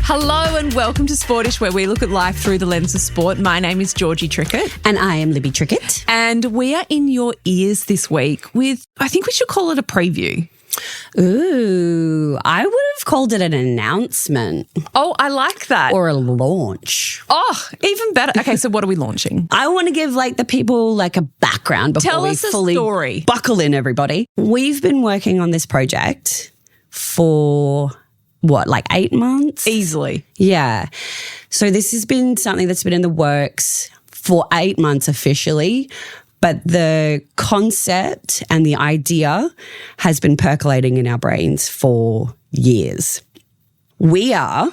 Hello and welcome to Sportish, where we look at life through the lens of sport. My name is Georgie Trickett. And I am Libby Trickett. And we are in your ears this week with, I think we should call it a preview. Ooh, I would have called it an announcement. Oh, I like that. Or a launch. Oh, even better. Okay, so what are we launching? I want to give the people a background before we fully story. Buckle in, everybody. We've been working on this project for 8 months? Easily. Yeah. So this has been something that's been in the works for 8 months officially, but the concept and the idea has been percolating in our brains for years. We are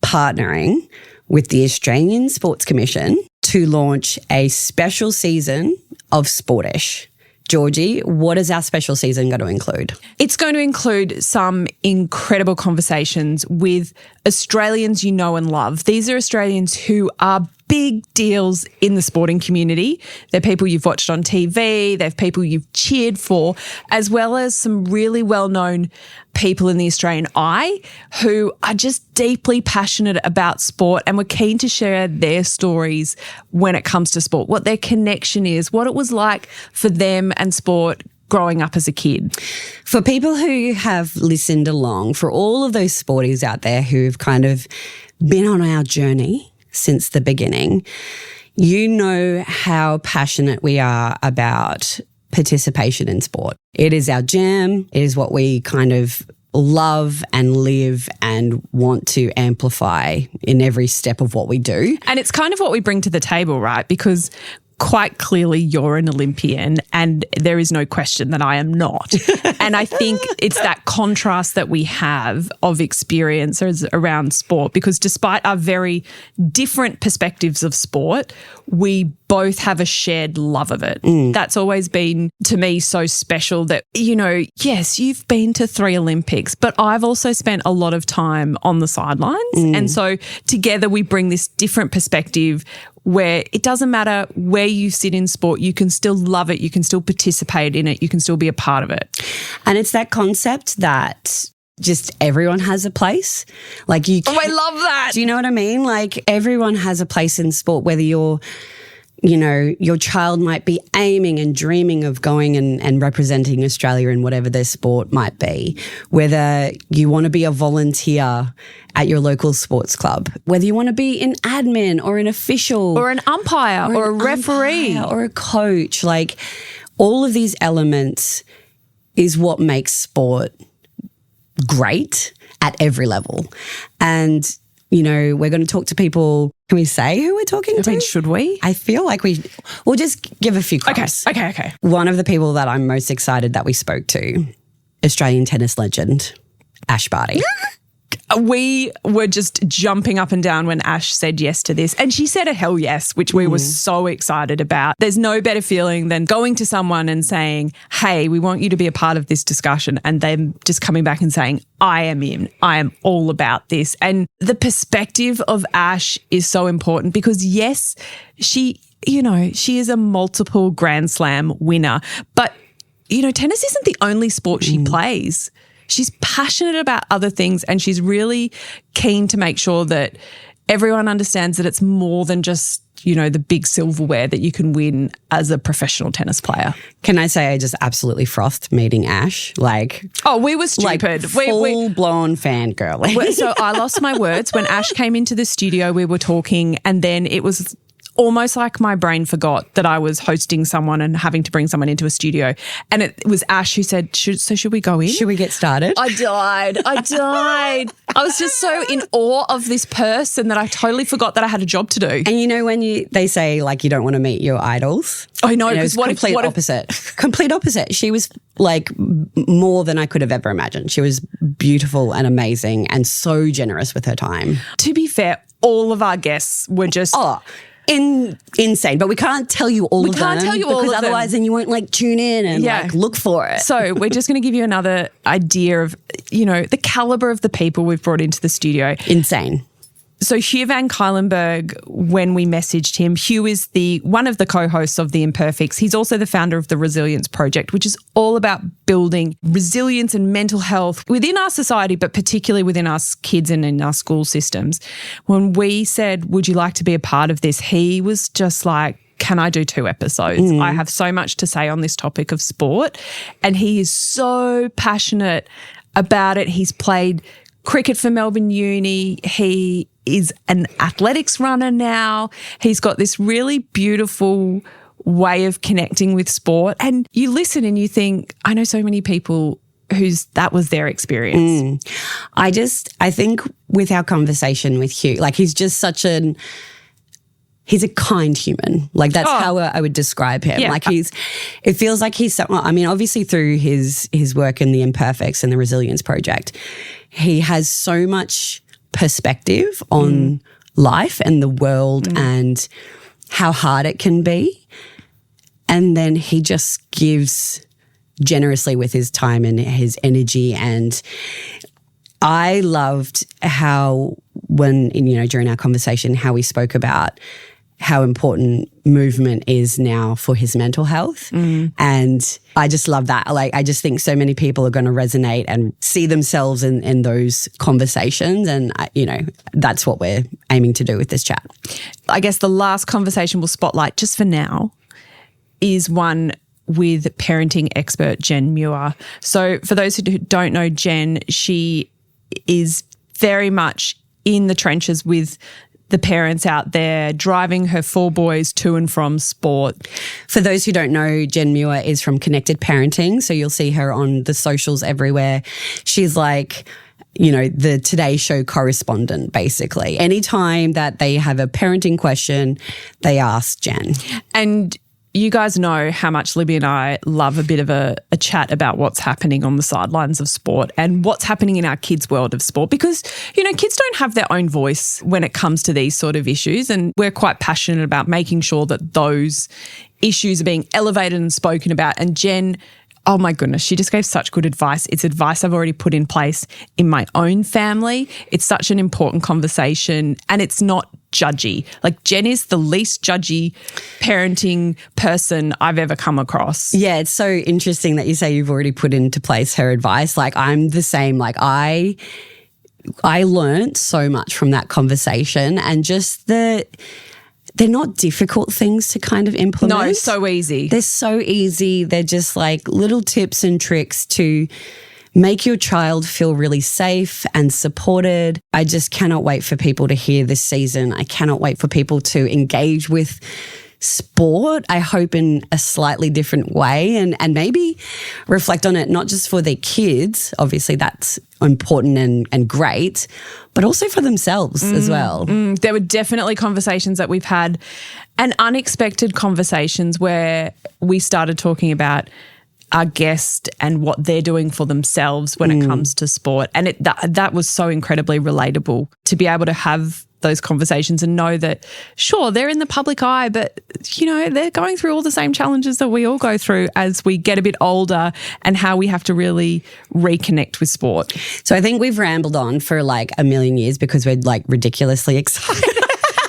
partnering with the Australian Sports Commission to launch a special season of Sportish. Georgie, what is our special season going to include? It's going to include some incredible conversations with Australians you know and love. These are Australians who are big deals in the sporting community. They're people you've watched on TV, they're people you've cheered for, as well as some really well-known people in the Australian eye who are just deeply passionate about sport and were keen to share their stories when it comes to sport, what their connection is, what it was like for them and sport growing up as a kid. For people who have listened along, for all of those sporties out there who've kind of been on our journey since the beginning, you know how passionate we are about participation in sport. It is our jam. It is what we kind of love and live and want to amplify in every step of what we do. And it's kind of what we bring to the table, right? Because quite clearly you're an Olympian and there is no question that I am not. And I think it's that contrast that we have of experiences around sport, because despite our very different perspectives of sport, we both have a shared love of it. That's always been, to me, so special that, yes, you've been to 3 Olympics, but I've also spent a lot of time on the sidelines. And so together we bring this different perspective where it doesn't matter where you sit in sport, you can still love it, you can still participate in it, you can still be a part of it. And it's that concept that just everyone has a place. Oh, I love that. Do you know what I mean? Everyone has a place in sport, whether your child might be aiming and dreaming of going and representing Australia in whatever their sport might be, whether you want to be a volunteer at your local sports club, whether you want to be in admin or an official. Or an umpire or a referee. Or a coach. All of these elements is what makes sport great at every level. And we're going to talk to people. Can we say who we're talking to? Should we? I feel like we'll just give a few clues. Okay. One of the people that I'm most excited that we spoke to, Australian tennis legend, Ash Barty. We were just jumping up and down when Ash said yes to this. And she said a hell yes, which we were so excited about. There's no better feeling than going to someone and saying, hey, we want you to be a part of this discussion. And them just coming back and saying, I am in. I am all about this. And the perspective of Ash is so important because, yes, she is a multiple Grand Slam winner. But, tennis isn't the only sport she plays. She's passionate about other things and she's really keen to make sure that everyone understands that it's more than just, the big silverware that you can win as a professional tennis player. Can I say I just absolutely frothed meeting Ash? We were stupid. Full-blown fangirl. So I lost my words. When Ash came into the studio, we were talking and then it was almost like my brain forgot that I was hosting someone and having to bring someone into a studio. And it was Ash who said, should we go in? Should we get started? I died. I was just so in awe of this person that I totally forgot that I had a job to do. And when they say you don't want to meet your idols? I know, because complete opposite. She was more than I could have ever imagined. She was beautiful and amazing and so generous with her time. To be fair, all of our guests were just... insane, but we can't tell you all of them because otherwise then you won't tune in and look for it. So we're just going to give you another idea of the caliber of the people we've brought into the studio. Insane. So Hugh van Cuylenberg, when we messaged him, Hugh is one of the co-hosts of The Imperfects. He's also the founder of the Resilience Project, which is all about building resilience and mental health within our society, but particularly within us kids and in our school systems. When we said, would you like to be a part of this? He was just like, can I do 2 episodes? I have so much to say on this topic of sport. And he is so passionate about it. He's played cricket for Melbourne Uni. He is an athletics runner now. He's got this really beautiful way of connecting with sport. And you listen and you think, I know so many people that was their experience. I think with our conversation with Hugh, like he's just he's a kind human. Like that's how I would describe him. Yeah. Like it feels like he's, I mean, obviously through his work in The Imperfects and the Resilience Project, he has so much perspective on life and the world and how hard it can be. And then he just gives generously with his time and his energy. And I loved how during our conversation, how we spoke about how important movement is now for his mental health. And I just love that. Like, I just think so many people are going to resonate and see themselves in those conversations. And, that's what we're aiming to do with this chat. I guess the last conversation we'll spotlight just for now is one with parenting expert Jen Muir. So for those who don't know Jen, she is very much in the trenches with the parents out there, driving her 4 boys to and from sport. For those who don't know, Jen Muir is from Connected Parenting, so you'll see her on the socials everywhere. She's like, the Today Show correspondent, basically. Anytime that they have a parenting question, they ask Jen. And you guys know how much Libby and I love a bit of a chat about what's happening on the sidelines of sport and what's happening in our kids' world of sport because, kids don't have their own voice when it comes to these sort of issues, and we're quite passionate about making sure that those issues are being elevated and spoken about. And Jen, oh my goodness, she just gave such good advice. It's advice I've already put in place in my own family. It's such an important conversation and it's not judgy. Like Jen is the least judgy parenting person I've ever come across. Yeah, it's so interesting that you say you've already put into place her advice. Like I'm the same. Like I learned so much from that conversation and just they're not difficult things to kind of implement. No, so easy. They're so easy. They're just like little tips and tricks to make your child feel really safe and supported. I just cannot wait for people to hear this season. I cannot wait for people to engage with sport, I hope in a slightly different way and maybe reflect on it, not just for their kids, obviously that's important and great, but also for themselves as well. There were definitely conversations that we've had and unexpected conversations where we started talking about our guest and what they're doing for themselves when it comes to sport. And that was so incredibly relatable to be able to have those conversations and know that, sure, they're in the public eye, but, they're going through all the same challenges that we all go through as we get a bit older and how we have to really reconnect with sport. So I think we've rambled on for like a million years because we're like ridiculously excited.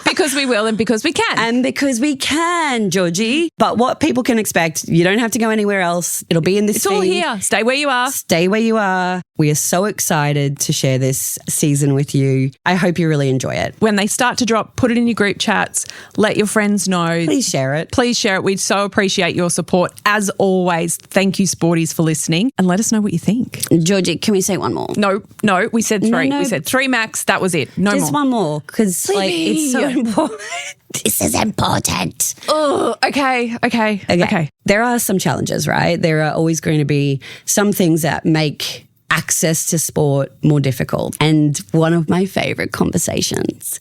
Because we will and because we can. And because we can, Georgie. But what people can expect, you don't have to go anywhere else. It'll be in this It's all here. Stay where you are. Stay where you are. We are so excited to share this season with you. I hope you really enjoy it. When they start to drop, put it in your group chats. Let your friends know. Please share it. Please share it. We'd so appreciate your support. As always, thank you, Sporties, for listening. And let us know what you think. Georgie, can we say one more? No, we said 3. No. We said 3 max. That was it. No Just more. one more because it's so important. This is important. Oh, okay. There are some challenges, right? There are always going to be some things that make access to sport more difficult. And one of my favorite conversations,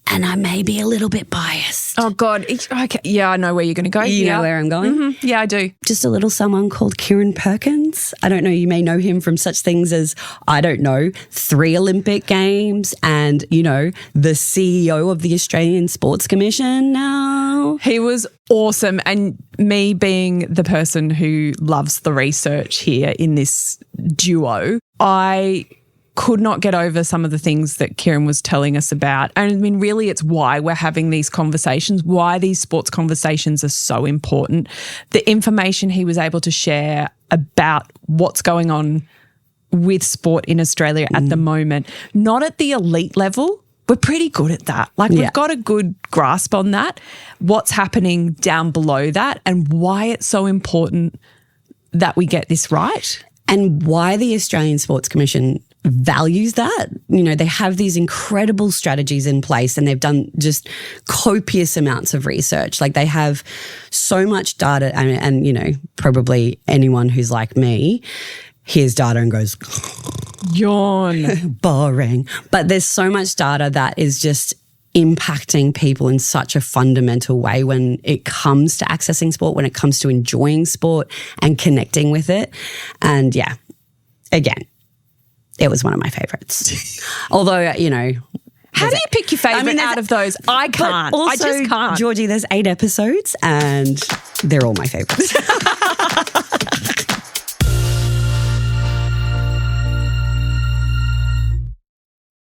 and I may be a little bit biased. Oh, God. Okay. Yeah, I know where you're going to go. You know where I'm going? Mm-hmm. Yeah, I do. Just a little someone called Kieran Perkins. I don't know, you may know him from such things as, 3 Olympic Games and, the CEO of the Australian Sports Commission now. He was awesome. And me being the person who loves the research here in this duo, I could not get over some of the things that Kieran was telling us about. And I mean, really, it's why we're having these conversations, why these sports conversations are so important. The information he was able to share about what's going on with sport in Australia at the moment, not at the elite level. We're pretty good at that. Like we've got a good grasp on that, what's happening down below that and why it's so important that we get this right. And why the Australian Sports Commission values that. You know, they have these incredible strategies in place and they've done just copious amounts of research. Like they have so much data and you know, probably anyone who's like me hears data and goes, yawn. Boring. But there's so much data that is just impacting people in such a fundamental way when it comes to accessing sport, when it comes to enjoying sport and connecting with it. And yeah, again, it was one of my favorites. Although, you know. How do you pick your favourite out of those? I can't. Also, I just can't. Georgie, there's 8 episodes and they're all my favourites.